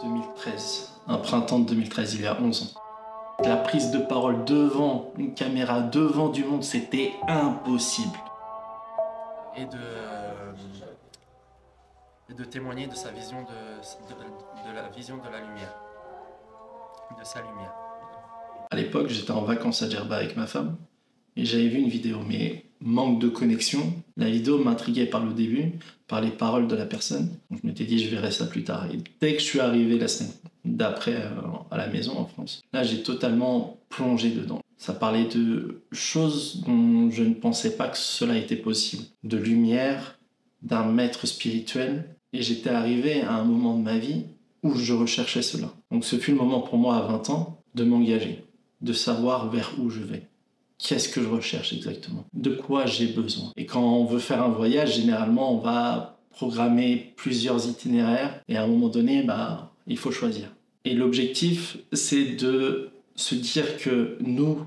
2013, un printemps de 2013, il y a 11 ans. La prise de parole devant une caméra, devant du monde, c'était impossible. Et de témoigner de sa vision de la vision de la lumière, de sa lumière. À l'époque, j'étais en vacances à Djerba avec ma femme et j'avais vu une vidéo, mais manque de connexion. La vidéo m'intriguait par le début, par les paroles de la personne. Donc, je m'étais dit, je verrai ça plus tard. Et dès que je suis arrivé la semaine d'après à la maison en France, là, j'ai totalement plongé dedans. Ça parlait de choses dont je ne pensais pas que cela était possible. De lumière, d'un maître spirituel. Et j'étais arrivé à un moment de ma vie où je recherchais cela. Donc ce fut le moment pour moi à 20 ans de m'engager, de savoir vers où je vais. Qu'est-ce que je recherche exactement? De quoi j'ai besoin? Et quand on veut faire un voyage, généralement, on va programmer plusieurs itinéraires et à un moment donné, il faut choisir. Et l'objectif, c'est de se dire que nous,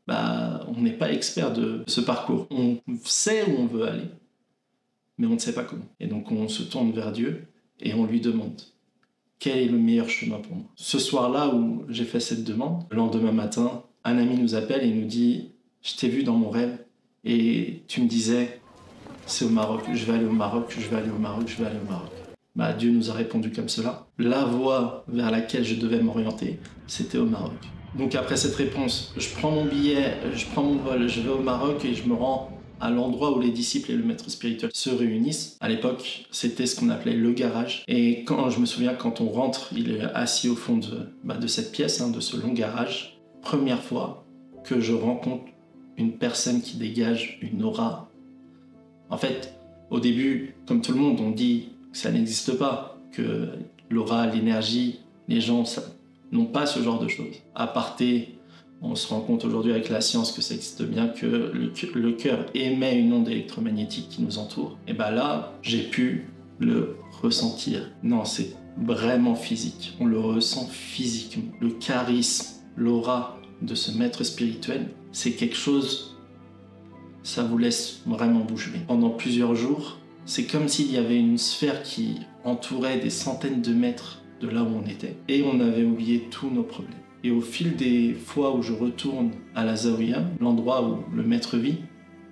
on n'est pas experts de ce parcours. On sait où on veut aller, mais on ne sait pas comment. Et donc, on se tourne vers Dieu et on lui demande quel est le meilleur chemin pour moi. Ce soir-là où j'ai fait cette demande, le lendemain matin, un ami nous appelle et nous dit « Je t'ai vu dans mon rêve et tu me disais « C'est au Maroc, je vais aller au Maroc, je vais aller au Maroc, je vais aller au Maroc. » Dieu nous a répondu comme cela. La voie vers laquelle je devais m'orienter, c'était au Maroc. Donc après cette réponse, je prends mon billet, je prends mon vol, je vais au Maroc et je me rends à l'endroit où les disciples et le maître spirituel se réunissent. À l'époque, c'était ce qu'on appelait le garage. Et je me souviens, quand on rentre, il est assis au fond de cette pièce, de ce long garage. Première fois que je rencontre une personne qui dégage une aura. En fait, au début, comme tout le monde, on dit que ça n'existe pas, que l'aura, l'énergie, les gens n'ont pas ce genre de choses. À parté, on se rend compte aujourd'hui avec la science que ça existe bien, que le cœur émet une onde électromagnétique qui nous entoure. Et là, j'ai pu le ressentir. Non, c'est vraiment physique. On le ressent physiquement. Le charisme, l'aura de ce maître spirituel, c'est quelque chose, ça vous laisse vraiment bouche bée. Pendant plusieurs jours, c'est comme s'il y avait une sphère qui entourait des centaines de mètres de là où on était. Et on avait oublié tous nos problèmes. Et au fil des fois où je retourne à la Zawiya, l'endroit où le maître vit,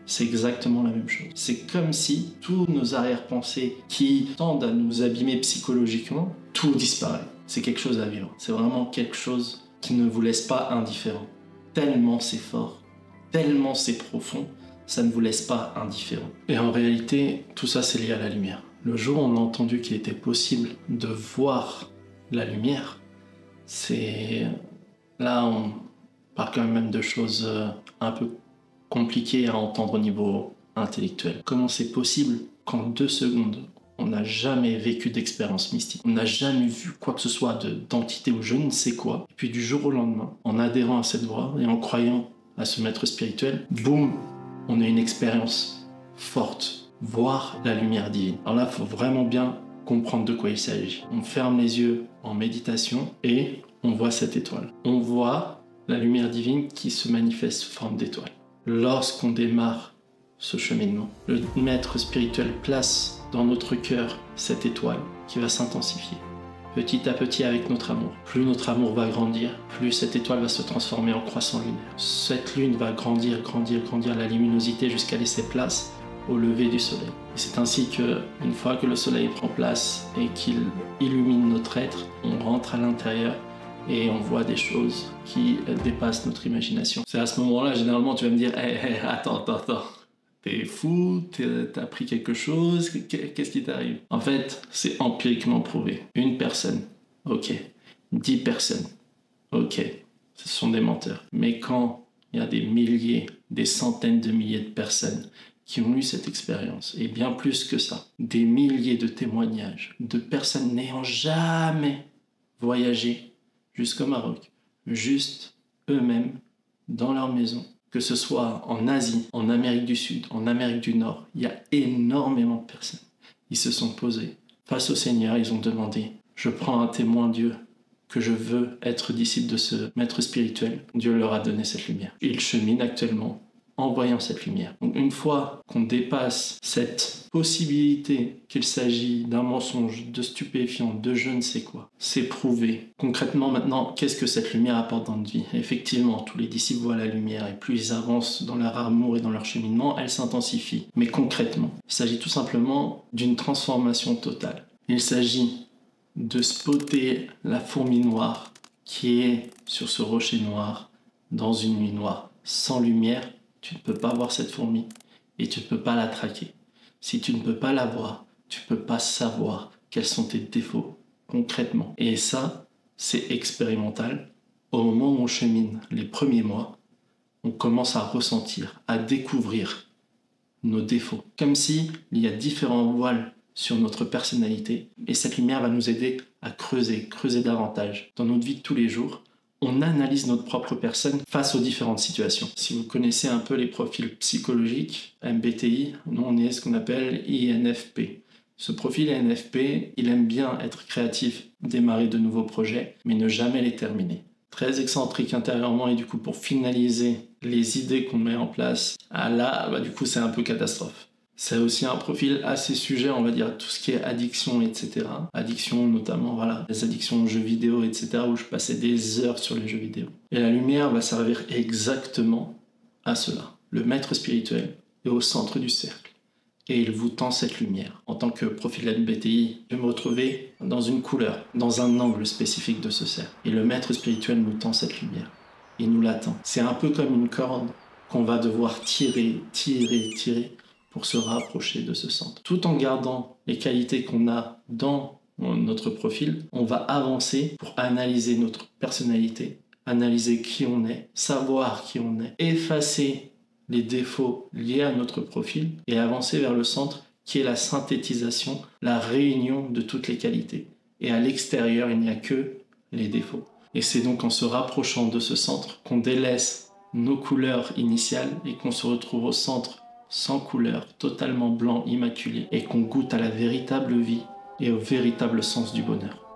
c'est exactement la même chose. C'est comme si tous nos arrière-pensées qui tendent à nous abîmer psychologiquement, tout disparaît. C'est quelque chose à vivre. C'est vraiment quelque chose qui ne vous laisse pas indifférent. Tellement c'est fort, tellement c'est profond, ça ne vous laisse pas indifférent. Et en réalité, tout ça c'est lié à la lumière. Le jour où on a entendu qu'il était possible de voir la lumière, là, on parle quand même de choses un peu compliquées à entendre au niveau intellectuel. Comment c'est possible qu'en 2 secondes, on n'a jamais vécu d'expérience mystique, on n'a jamais vu quoi que ce soit d'entité ou je ne sais quoi, et puis du jour au lendemain, en adhérant à cette voie et en croyant à ce maître spirituel, boum, on a une expérience forte, voir la lumière divine. Alors là, il faut vraiment bien comprendre de quoi il s'agit. On ferme les yeux en méditation et on voit cette étoile. On voit la lumière divine qui se manifeste sous forme d'étoile. Lorsqu'on démarre ce cheminement, le maître spirituel place dans notre cœur cette étoile qui va s'intensifier. Petit à petit avec notre amour. Plus notre amour va grandir, plus cette étoile va se transformer en croissant lunaire. Cette lune va grandir, grandir, grandir la luminosité jusqu'à laisser place au lever du soleil. Et c'est ainsi que, une fois que le soleil prend place et qu'il illumine notre être, on rentre à l'intérieur et on voit des choses qui dépassent notre imagination. C'est à ce moment-là, généralement, tu vas me dire hey, attends. T'es fou, t'as appris quelque chose, qu'est-ce qui t'arrive? En fait, c'est empiriquement prouvé. Une personne, ok. 10 personnes, ok. Ce sont des menteurs. Mais quand il y a des milliers, des centaines de milliers de personnes qui ont eu cette expérience, et bien plus que ça, des milliers de témoignages de personnes n'ayant jamais voyagé jusqu'au Maroc, juste eux-mêmes, dans leur maison, que ce soit en Asie, en Amérique du Sud, en Amérique du Nord, il y a énormément de personnes. Ils se sont posés face au Seigneur, ils ont demandé « Je prends un témoin, Dieu, que je veux être disciple de ce maître spirituel. » Dieu leur a donné cette lumière. Ils cheminent actuellement en voyant cette lumière. Donc une fois qu'on dépasse cette possibilité qu'il s'agit d'un mensonge, de stupéfiant, de je ne sais quoi, c'est prouvé. Concrètement maintenant, qu'est-ce que cette lumière apporte dans notre vie? Effectivement, tous les disciples voient la lumière et plus ils avancent dans leur amour et dans leur cheminement, elle s'intensifie. Mais concrètement, il s'agit tout simplement d'une transformation totale. Il s'agit de spotter la fourmi noire qui est sur ce rocher noir dans une nuit noire. Sans lumière, tu ne peux pas voir cette fourmi et tu ne peux pas la traquer. Si tu ne peux pas la voir, tu ne peux pas savoir quels sont tes défauts concrètement. Et ça, c'est expérimental. Au moment où on chemine les premiers mois, on commence à ressentir, à découvrir nos défauts. Comme s'il y a différents voiles sur notre personnalité et cette lumière va nous aider à creuser davantage. Dans notre vie de tous les jours, on analyse notre propre personne face aux différentes situations. Si vous connaissez un peu les profils psychologiques, MBTI, nous on est ce qu'on appelle INFP. Ce profil INFP, il aime bien être créatif, démarrer de nouveaux projets, mais ne jamais les terminer. Très excentrique intérieurement et du coup pour finaliser les idées qu'on met en place, du coup c'est un peu catastrophe. C'est aussi un profil assez sujet, on va dire, à tout ce qui est addiction, etc. Addiction notamment, les addictions aux jeux vidéo, etc. où je passais des heures sur les jeux vidéo. Et la lumière va servir exactement à cela. Le maître spirituel est au centre du cercle et il vous tend cette lumière. En tant que profil MBTI, je vais me retrouver dans une couleur, dans un angle spécifique de ce cercle. Et le maître spirituel nous tend cette lumière. Il nous l'attend. C'est un peu comme une corde qu'on va devoir tirer pour se rapprocher de ce centre. Tout en gardant les qualités qu'on a dans notre profil, on va avancer pour analyser notre personnalité, analyser qui on est, savoir qui on est, effacer les défauts liés à notre profil et avancer vers le centre qui est la synthétisation, la réunion de toutes les qualités. Et à l'extérieur, il n'y a que les défauts. Et c'est donc en se rapprochant de ce centre qu'on délaisse nos couleurs initiales et qu'on se retrouve au centre sans couleur, totalement blanc, immaculé, et qu'on goûte à la véritable vie et au véritable sens du bonheur.